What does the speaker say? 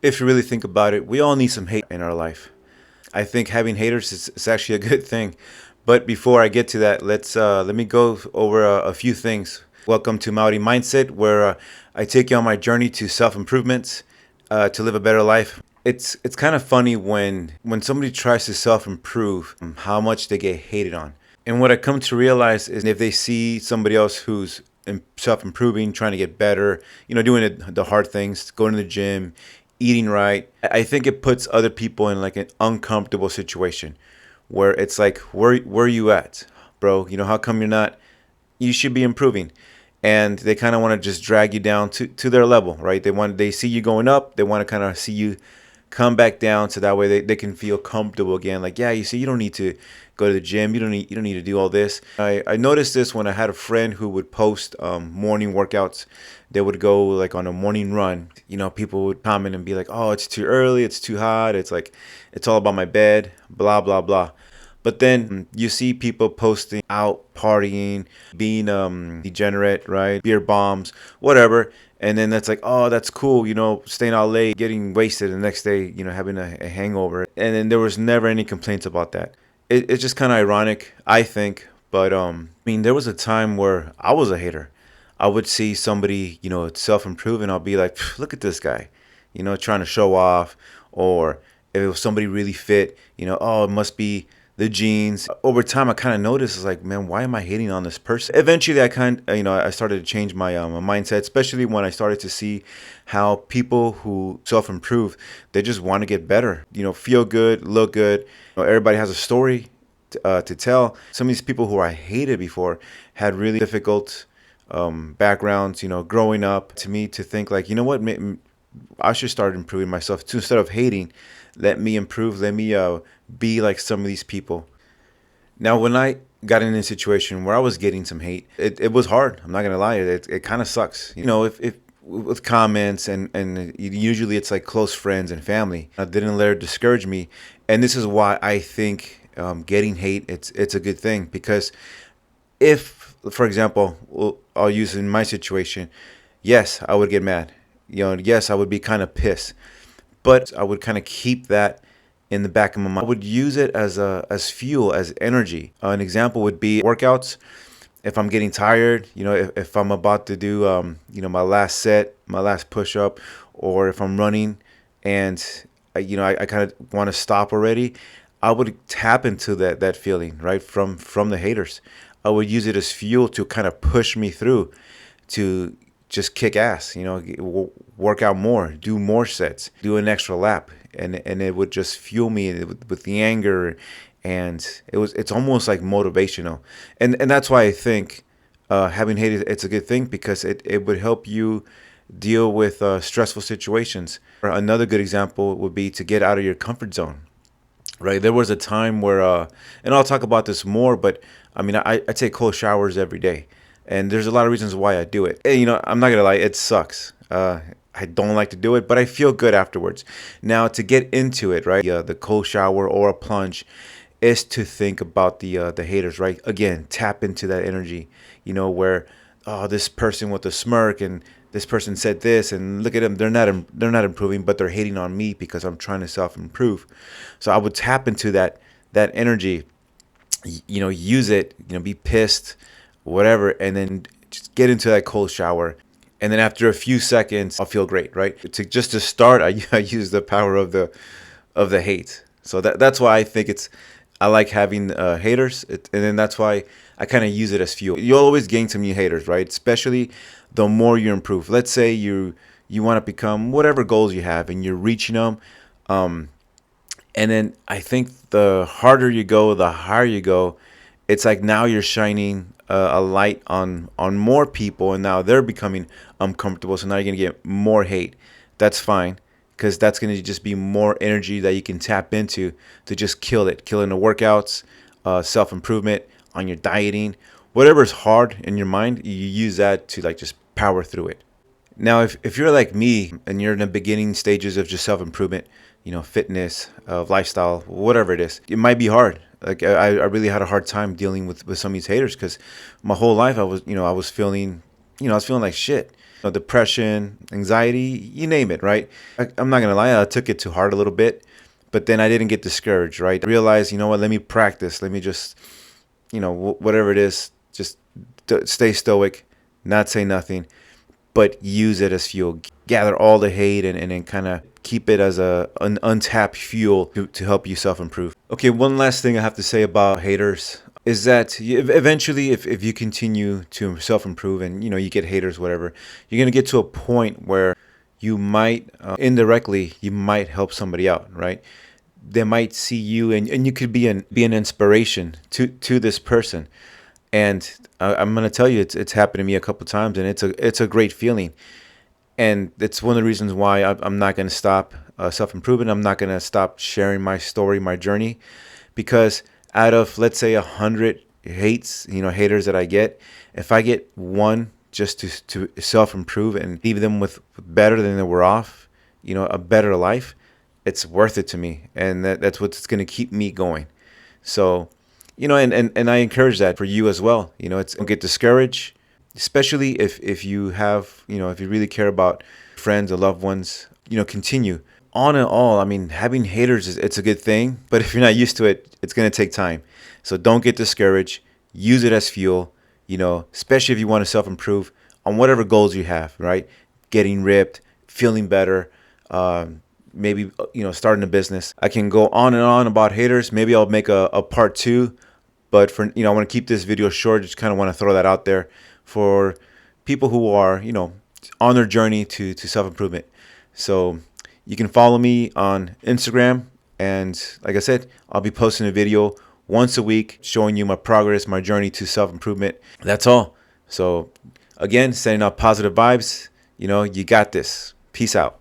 If you really think about it, we all need some hate in our life. I think having haters is actually a good thing. But before I get to that, let me go over a few things. Welcome to Maori Mindset, where I take you on my journey to self improvements, to live a better life. It's kind of funny when somebody tries to self improve, how much they get hated on. And what I come to realize is if they see somebody else who's self improving, trying to get better, doing the hard things, going to the gym, eating right, I think it puts other people in like an uncomfortable situation where it's like, where are you at, bro? How come you're not? You should be improving. And they kind of want to just drag you down to their level, right? They see you going up. They want to kind of see you come back down so that way they can feel comfortable again. Like, yeah, you see, you don't need to go to the gym. You don't need to do all this. I noticed this when I had a friend who would post morning workouts. They would go like on a morning run. People would comment and be like, oh, it's too early, it's too hot, it's like it's all about my bed, blah blah blah. But then you see people posting out partying, being degenerate, right? Beer bombs, whatever. And then that's like, oh, that's cool, staying out late, getting wasted, and the next day, having a hangover. And then there was never any complaints about that. It's just kind of ironic, I think. But there was a time where I was a hater. I would see somebody, self improve, and I'll be like, look at this guy, trying to show off. Or if it was somebody really fit, oh, it must be the genes. Over time, I kind of noticed, it's like, man, why am I hating on this person? Eventually, I started to change my mindset, especially when I started to see how people who self improve, they just want to get better, feel good, look good. Everybody has a story to tell. Some of these people who I hated before had really difficult backgrounds, growing up. To me, to think like, what, I should start improving myself too. Instead of hating, let me improve. Let me be like some of these people. Now, when I got in a situation where I was getting some hate, it was hard. I'm not gonna lie. It kind of sucks. If with comments and usually it's like close friends and family. I didn't let it discourage me, and this is why I think getting hate it's a good thing. Because if, for example, I'll use in my situation, yes, I would get mad. Yes, I would be kind of pissed, but I would kind of keep that in the back of my mind. I would use it as fuel, as energy. An example would be workouts. If I'm getting tired, if I'm about to do my last set, my last push up, or if I'm running and I kind of want to stop already, I would tap into that feeling, right, from the haters. I would use it as fuel to kind of push me through, to just kick ass, work out more, do more sets, do an extra lap, and it would just fuel me with the anger, and it's almost like motivational, and that's why I think having hate, it's a good thing, because it would help you deal with stressful situations. Or another good example would be to get out of your comfort zone. Right, there was a time where, and I'll talk about this more, but I take cold showers every day, and there's a lot of reasons why I do it. And, I'm not gonna lie, it sucks. I don't like to do it, but I feel good afterwards. Now, to get into it, right, the cold shower or a plunge, is to think about the haters, right? Again, tap into that energy, where, oh, this person with a smirk, and this person said this, and look at them, they're not improving, but they're hating on me because I'm trying to self improve. So I would tap into that energy, use it, be pissed, whatever, and then just get into that cold shower. And then after a few seconds, I'll feel great, right? To start, I use the power of the hate. So that's why I think I like having haters, and then that's why I kind of use it as fuel. You'll always gain some new haters, right? Especially the more you improve. Let's say you want to become whatever goals you have, and you're reaching them. And then I think the harder you go, the higher you go. It's like now you're shining a light on more people, and now they're becoming uncomfortable. So now you're gonna get more hate. That's fine, because that's gonna just be more energy that you can tap into to just killing the workouts, self improvement, on your dieting, whatever's hard in your mind. You use that to like just power through it. Now, if you're like me and you're in the beginning stages of just self improvement, fitness, lifestyle, whatever it is, it might be hard. Like I really had a hard time dealing with some of these haters, because my whole life I was feeling, I was feeling like shit. depression, anxiety, you name it, right? I'm not gonna lie, I took it to heart a little bit, but then I didn't get discouraged, right? I realized, you know what, let me practice. Let me just, whatever it is, just stay stoic, not say nothing, but use it as fuel. Gather all the hate and then kind of keep it as an untapped fuel to help you self improve. Okay, one last thing I have to say about haters is that eventually, if you continue to self improve and you get haters, whatever, you're gonna get to a point where you might indirectly you might help somebody out, right? They might see you and you could be an inspiration to this person. And I'm gonna tell you, it's happened to me a couple times, and it's a great feeling. And it's one of the reasons why I'm not gonna stop self improvement. I'm not gonna stop sharing my story, my journey, because out of, let's say, 100 haters that I get, if I get one just to self improve and leave them with better than they were off, a better life, it's worth it to me, and that's what's gonna keep me going. So, and I encourage that for you as well. Don't get discouraged, especially if you have, if you really care about friends or loved ones. Continue on and all. I mean, having haters it's a good thing, but if you're not used to it, it's gonna take time. So don't get discouraged. Use it as fuel. Especially if you want to self improve on whatever goals you have. Right, getting ripped, feeling better. Maybe starting a business. I can go on and on about haters. Maybe I'll make a part two, but for I want to keep this video short. Just kind of want to throw that out there for people who are on their journey to self-improvement. So you can follow me on Instagram, and like I said, I'll be posting a video once a week showing you my progress, my journey to self-improvement. That's all. So again, sending out positive vibes. You got this. Peace out.